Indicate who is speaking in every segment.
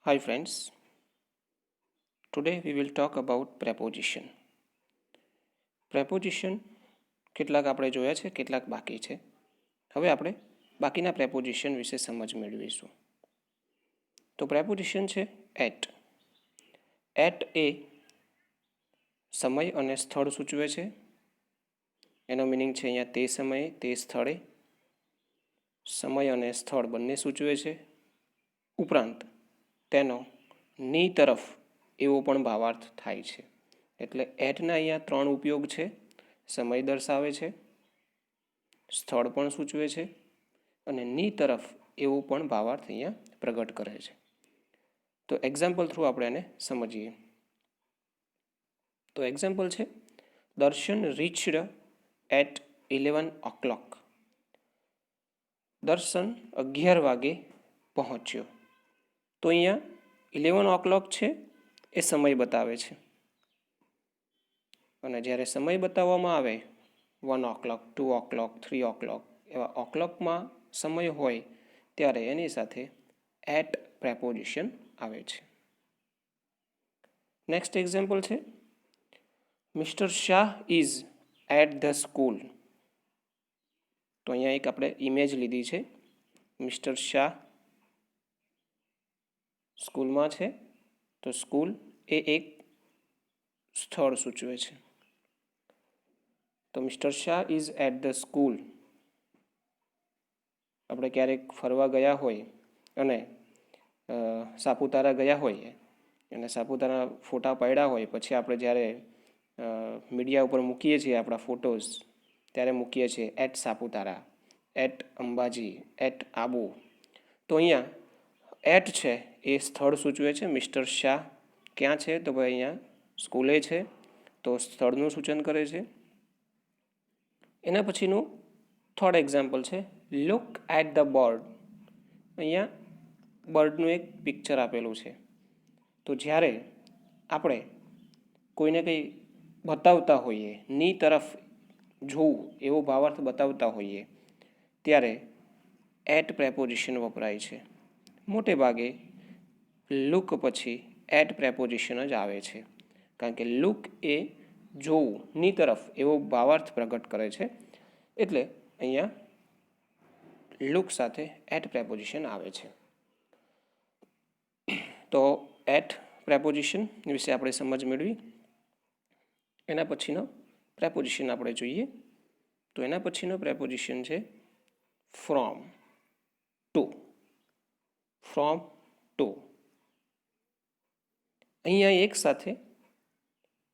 Speaker 1: Hi friends, today we will talk about preposition. Preposition કેટલાક આપણે જોયા છે, કેટલાક બાકી છે. હવે આપણે બાકીના preposition વિશે સમજ મેળવીશું. તો preposition છે at. At એ સમય અને સ્થળ સૂચવે છે. એનો મીનિંગ છે અહીંયા તે સમયે, તે સ્થળે. સમય અને સ્થળ બંને સૂચવે છે. ઉપરાંત તેનો ની તરફ એવો પણ ભાવાર્થ થાય છે. એટલે એટના અહીંયા 3 ઉપયોગ છે. સમય દર્શાવે છે, સ્થળ પણ સૂચવે છે અને ની તરફ એવો પણ ભાવાર્થ અહીંયા પ્રગટ કરે છે. તો એક્ઝામ્પલ થ્રુ આપણે એને સમજીએ. તો એક્ઝામ્પલ છે, દર્શન રીચ્ડ એટ 11 o'clock. દર્શન 11 વાગે પહોંચ્યો. તો અહીંયા 11 o'clock છે એ સમય બતાવે છે. અને જ્યારે સમય બતાવવામાં આવે 1 o'clock, 2 o'clock, 3 o'clock એવા o'clockમાં સમય હોય ત્યારે એની સાથે એટ preposition આવે છે. નેક્સ્ટ એક્ઝામ્પલ છે, mister Shah is at the school. તો અહીંયા એક આપણે ઇમેજ લીધી છે. મિસ્ટર શાહ સ્કૂલમાં છે. તો સ્કૂલ એ એક સ્થળ સૂચવે છે. તો mister Shah is at the school. આપણે ક્યારેક ફરવા ગયા હોય અને સાપુતારા ગયા હોઈએ અને સાપુતારા ફોટા પાડ્યા હોય, પછી આપણે જ્યારે મીડિયા ઉપર મૂકીએ છીએ આપણા ફોટોઝ, ત્યારે મૂકીએ છીએ at Saputara, at Ambaji, at Abu. તો અહીંયા એટ છે એ સ્થળ સૂચવે છે. મિસ્ટર શાહ ક્યાં છે? તો ભાઈ અહીંયા સ્કૂલે છે, તો સ્થળનું સૂચન કરે છે. એના પછીનું થર્ડ એક્ઝામ્પલ છે, લુક એટ ધ બર્ડ. અહીંયા બર્ડનું એક પિક્ચર આપેલું છે. તો જ્યારે આપણે કોઈને કંઈ બતાવતા હોઈએ, ની તરફ જોવું એવો ભાવાર્થ બતાવતા હોઈએ ત્યારે એટ preposition વપરાય છે. મોટે ભાગે લુક પછી એટ preposition જ આવે છે, કારણ કે લુક એ જોવું, ની તરફ એવો ભાવાર્થ પ્રગટ કરે છે. એટલે અહીંયા લુક સાથે એટ preposition આવે છે. તો એટ preposition વિશે આપણે સમજ મેળવી. એના પછીનો preposition આપણે જોઈએ. તો એના પછીનો preposition છે ફ્રોમ ટુ. ફ્રોમ ટુ અહીંયા એક સાથે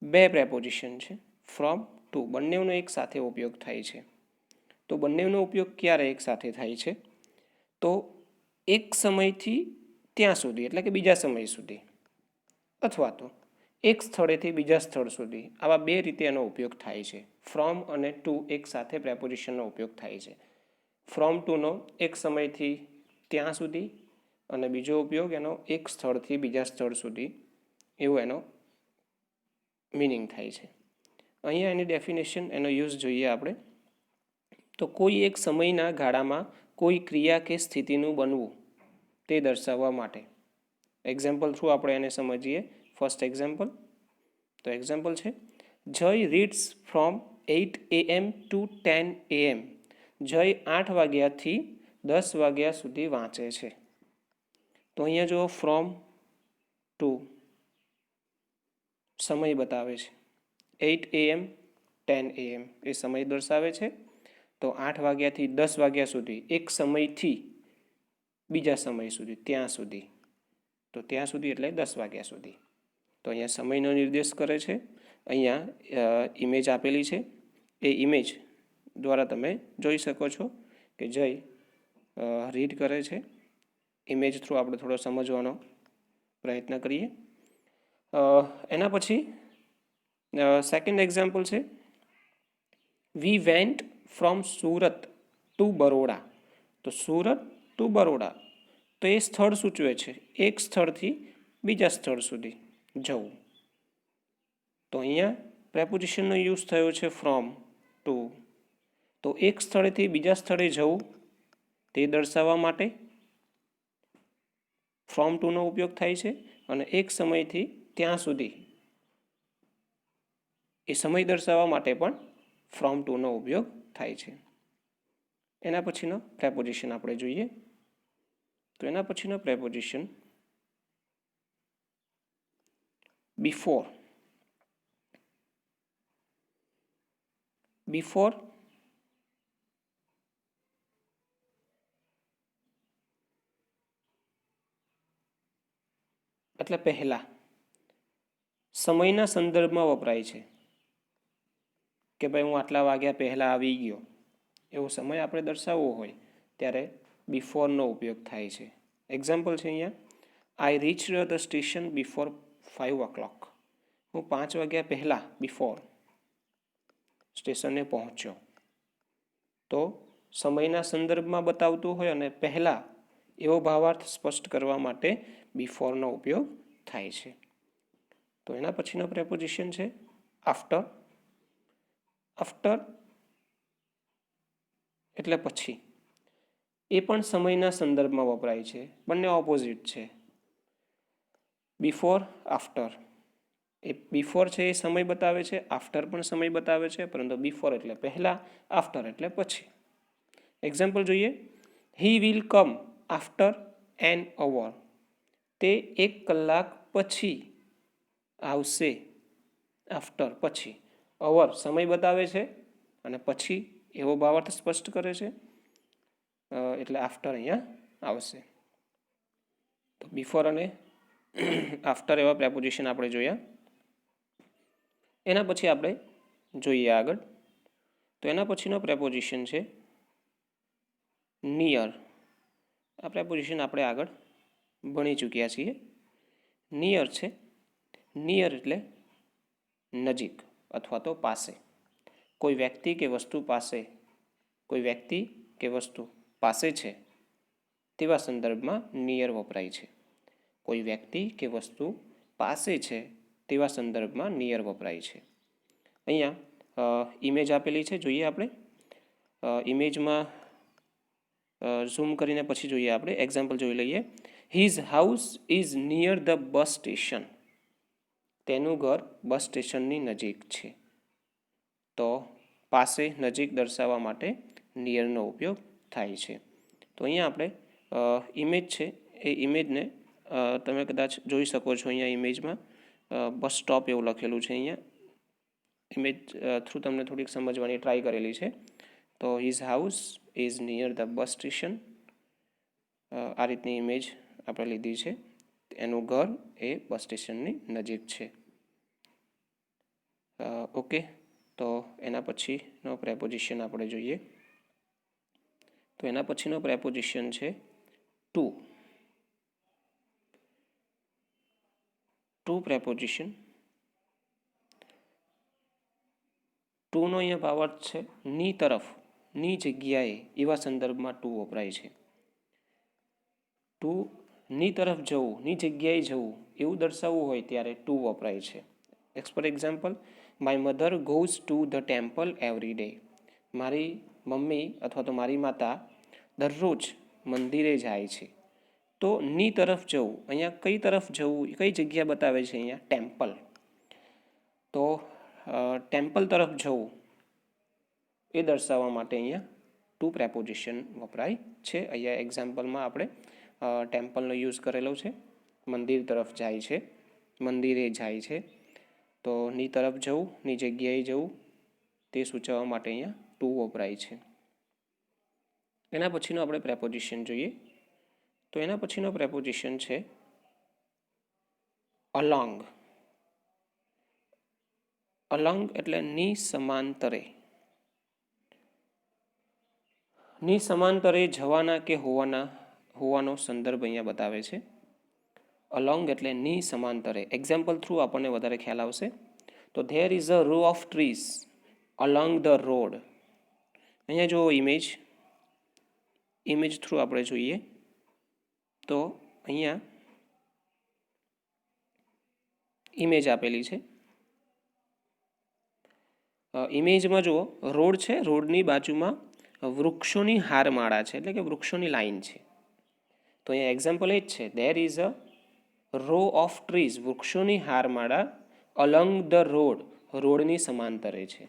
Speaker 1: બે preposition છે, ફ્રોમ ટુ. બંનેનો એક સાથે ઉપયોગ થાય છે. તો બંનેનો ઉપયોગ ક્યારે એક સાથે થાય છે? તો એક સમયથી ત્યાં સુધી, એટલે કે બીજા સમય સુધી, અથવા તો એક સ્થળેથી બીજા સ્થળ સુધી, આવા બે રીતે એનો ઉપયોગ થાય છે. ફ્રોમ અને ટુ એક સાથે prepositionનો ઉપયોગ થાય છે. ફ્રોમ ટુનો એક સમયથી ત્યાં સુધી અને બીજો ઉપયોગ એનો એક સ્થળથી બીજા સ્થળ સુધી, એવો એનો મિનિંગ થાય છે. અહીંયા એની ડેફિનેશન, એનો યુઝ જોઈએ આપણે. તો કોઈ એક સમયના ગાળામાં કોઈ ક્રિયા કે સ્થિતિનું બનવું તે દર્શાવવા માટે. એક્ઝામ્પલ થ્રુ આપણે એને સમજીએ. First example. તો એક્ઝામ્પલ છે, Jay reads from 8 AM to 10 AM. જય 8 વાગ્યાથી 10 વાગ્યા સુધી વાંચે છે. તો અહીંયા જો ફ્રોમ ટુ સમય બતાવે છે. 8 AM 10 AM એ સમય દર્શાવે છે. તો 8 વાગ્યાથી 10 વાગ્યા સુધી, એક સમયથી બીજા સમય સુધી, ત્યાં સુધી. તો ત્યાં સુધી એટલે 10 વાગ્યા સુધી. તો અહીંયા સમયનો નિર્દેશ કરે છે. અહીંયા ઇમેજ આપેલી છે. એ ઇમેજ દ્વારા તમે જોઈ શકો છો કે જય રીડ કરે છે. ઇમેજ થ્રુ આપણે થોડો સમજવાનો પ્રયત્ન કરીએ. એના પછી સેકન્ડ એક્ઝામ્પલ છે, we went from Surat to Baroda. તો સુરત ટુ બરોડા, તો એ સ્થળ સૂચવે છે, એક સ્થળથી બીજા સ્થળ સુધી જવું. તો અહીંયા prepositionનો યુઝ થયો છે ફ્રોમ ટુ. તો એક સ્થળેથી બીજા સ્થળે જવું તે દર્શાવવા માટે. ફ્રોમ ટુનો ઉપયોગ થાય છે અને એક સમયથી ત્યાં સુધી એ સમય દર્શાવવા માટે પણ ફ્રોમ ટુનો ઉપયોગ થાય છે. એના પછીનો પ્રેપોઝિશન આપણે જોઈએ તો એના પછીનો પ્રેપોઝિશન બિફોર. બિફોર એટલે પહેલા, સમયના સંદર્ભમાં વપરાય છે કે ભાઈ હું આટલા વાગ્યા પહેલાં આવી ગયો, એવો સમય આપણે દર્શાવવો હોય ત્યારે બિફોરનો ઉપયોગ થાય છે. એક્ઝામ્પલ છે અહીંયા, I reach the station before 5 o'clock. હું 5 વાગ્યા પહેલાં બિફોર સ્ટેશને પહોંચ્યો. તો સમયના સંદર્ભમાં બતાવતું હોય અને પહેલાં એવો ભાવાર્થ સ્પષ્ટ કરવા માટે બિફોરનો ઉપયોગ થાય છે. તો એના પછીનો પ્રેપોઝિશન છે આફ્ટર. આફ્ટર એટલે પછી, એ પણ સમયના સંદર્ભમાં વપરાય છે, બંને ઓપોઝિટ છે. બિફોર આફ્ટર, એ બિફોર છે એ સમય બતાવે છે, આફ્ટર પણ સમય બતાવે છે, પરંતુ બિફોર એટલે પહેલાં, આફ્ટર એટલે પછી. એક્ઝામ્પલ જોઈએ, he will come after an hour. તે 1 કલાક પછી આવશે. આફ્ટર પછી, અવર સમય બતાવે છે અને પછી એવો ભાવાર્થ સ્પષ્ટ કરે છે, એટલે આફ્ટર અહીંયા આવશે. તો બિફોર અને આફ્ટર એવા પ્રેપોઝિશન આપણે જોયા. એના પછી આપણે જોઈએ આગળ, તો એના પછીનો પ્રેપોઝિશન છે નિયર. આ પ્રેપોઝિશન આપણે આગળ ભણી ચૂક્યા છીએ. નિયર છે, નિયર એટલે નજીક અથવા તો પાસે. કોઈ વ્યક્તિ કે વસ્તુ પાસે, કોઈ વ્યક્તિ કે વસ્તુ પાસે છે તેવા સંદર્ભમાં નિયર વપરાય છે. કોઈ વ્યક્તિ કે વસ્તુ પાસે છે તેવા સંદર્ભમાં નિયર વપરાય છે. અહીંયા ઇમેજ આપેલી છે, જોઈએ આપણે. ઇમેજમાં ઝૂમ કરીને પછી જોઈએ આપણે. એક્ઝામ્પલ જોઈ લઈએ. His house is near the bus station. તેનું ઘર બસ સ્ટેશનની નજીક છે. તો પાસે, નજીક દર્શાવવા માટે નિયરનો ઉપયોગ થાય છે. તો અહીંયા આપણે ઇમેજ છે એ ઇમેજને તમે કદાચ જોઈ શકો છો. અહીંયા ઇમેજમાં બસ સ્ટોપ એવું લખેલું છે. અહીંયા ઇમેજ થ્રુ તમને થોડીક સમજવાની ટ્રાય કરેલી છે. તો his house is near the bus station. આ રીતની ઇમેજ આપણે લીધી છે. એનું ઘર એ બસ સ્ટેશનની નજીક છે. ઓકે, તો એના પછીનો પ્રેપોઝિશન આપણે જોઈએ. તો એના પછીનો પ્રેપોઝિશન છે ટુ. Two preposition. ટુનો અહીંયા ભાવાર્થ છે ની તરફ, ની જગ્યાએ, એવા સંદર્ભમાં ટુ વપરાય છે. ટુ ની તરફ જવું, ની જગ્યાએ જવું એવું દર્શાવવું હોય ત્યારે ટુ વપરાય છે. For example, my mother goes to the temple every day. મારી મમ્મી અથવા તો મારી માતા દરરોજ મંદિરે જાય છે. તો ની તરફ જવું, અહીંયા કઈ તરફ જવું, કઈ જગ્યા બતાવે છે? અહીંયા ટેમ્પલ. તો ટેમ્પલ તરફ જવું એ દર્શાવવા માટે અહીંયા ટુ પ્રેપોઝિશન વપરાય છે. અહીંયા એક્ઝામ્પલમાં આપણે ટેમ્પલનો યુઝ કરેલો છે. મંદિર તરફ જાય છે, મંદિરે જાય છે. તો ની તરફ જવું, ની જગ્યાએ જવું તે સૂચવવા માટે અહીંયા ટુ વપરાય છે. એના પછીનો આપણે પ્રેપોઝિશન જોઈએ. તો એના પછીનો પ્રેપોઝિશન છે અલોંગ. અલોંગ એટલે ની સમાંતરે. ની સમાંતરે જવાના કે હોવાનો સંદર્ભ અહીંયા બતાવે છે. અલોંગ એટલે ની સમાંતરે. એક્ઝામ્પલ થ્રુ આપણને વધારે ખ્યાલ આવશે. તો there is a row of trees along the road. અહીંયા જો ઇમેજ થ્રુ આપણે જોઈએ તો અહીંયા ઇમેજ આપેલી છે. ઇમેજમાં જુઓ, રોડ છે, રોડની બાજુમાં વૃક્ષોની હારમાળા છે, એટલે કે વૃક્ષોની લાઈન છે. તો અહીંયા એક્ઝામ્પલ એ જ છે, there is a row of trees, વૃક્ષોની હારમાળા અલોંગ ધ રોડ, રોડની સમાંતરે છે.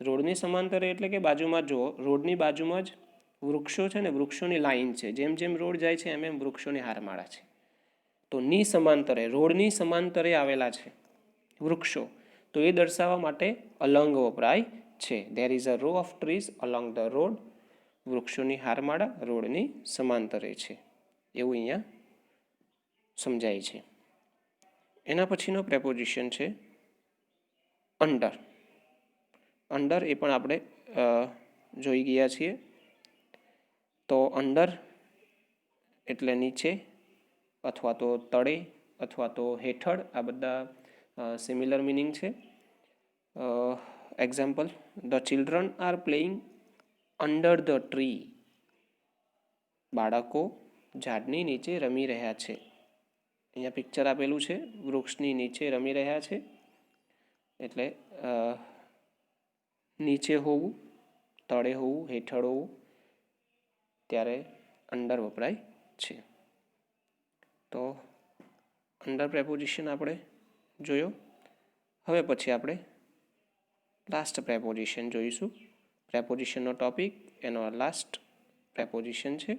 Speaker 1: રોડની સમાંતરે એટલે કે બાજુમાં જુઓ, રોડની બાજુમાં જ વૃક્ષો છે ને, વૃક્ષોની લાઈન છે. જેમ જેમ રોડ જાય છે એમ એમ વૃક્ષોની હારમાળા છે. તો ની સમાંતરે, રોડની સમાંતરે આવેલા છે વૃક્ષો, તો એ દર્શાવવા માટે અલોંગ વપરાય છે. There is a row of trees along the road, વૃક્ષોની હારમાળા રોડની સમાંતરે છે, એવું અહીંયા સમજાય છે. એના પછીનો પ્રેપોઝિશન છે અંડર. અંડર એ પણ આપણે જોઈ ગયા છીએ. તો અંડર એટલે નીચે અથવા તો તળે અથવા તો હેઠળ, આ બધા સિમિલર મિનિંગ છે. Example, the children are playing under the tree, બાળકો ઝાડની નીચે રમી રહ્યા છે. અહીંયા પિક્ચર આપેલું છે, વૃક્ષની નીચે રમી રહ્યા છે, એટલે નીચે હોવું, તળે હોવું, હેઠળ હોવું, ત્યારે અંડર વપરાય છે. તો અંડર પ્રેપોઝિશન આપણે જોયો. હવે પછી આપણે લાસ્ટ પ્રેપોઝિશન જોઈશું. પ્રેપોઝિશનનો ટોપિક, એનો લાસ્ટ પ્રેપોઝિશન છે.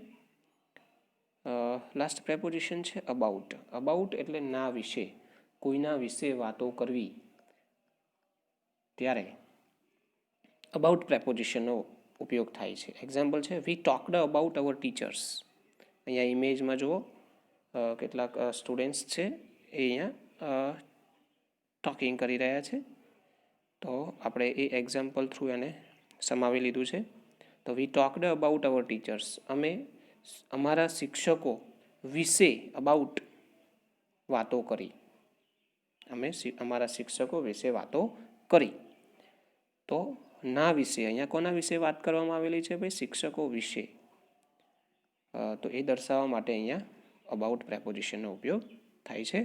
Speaker 1: લાસ્ટ પ્રેપોઝિશન છે અબાઉટ. અબાઉટ એટલે ના વિશે, કોઈના વિશે વાતો કરવી, ત્યારે અબાઉટ પ્રેપોઝિશનનો ઉપયોગ થાય છે. એક્ઝામ્પલ છે, વી ટોકડ અબાઉટ અવર ટીચર્સ. અહીંયા ઇમેજમાં જુઓ, કેટલાક સ્ટુડન્ટ્સ છે એ અહીંયા ટોકિંગ કરી રહ્યા છે. તો આપણે એ એક્ઝામ્પલ થ્રુ એને સમાવી લીધું છે. તો વી ટોકડ અબાઉટ અવર ટીચર્સ, અમે અમારા શિક્ષકો વિશે, અબાઉટ વાતો કરી, અમે અમારા શિક્ષકો વિશે વાતો કરી. તો ના વિશે, અહીંયા કોના વિશે વાત કરવામાં આવેલી છે ભાઈ? શિક્ષકો વિશે. તો એ દર્શાવવા માટે અહીંયા અબાઉટ પ્રેપોઝિશનનો ઉપયોગ થાય છે.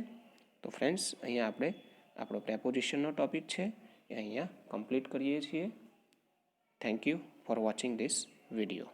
Speaker 1: તો ફ્રેન્ડ્સ, અહીંયા આપણે આપણો પ્રેપોઝિશનનો ટોપિક છે એ અહીંયા કમ્પ્લીટ કરીએ છીએ. Thank you for watching this video.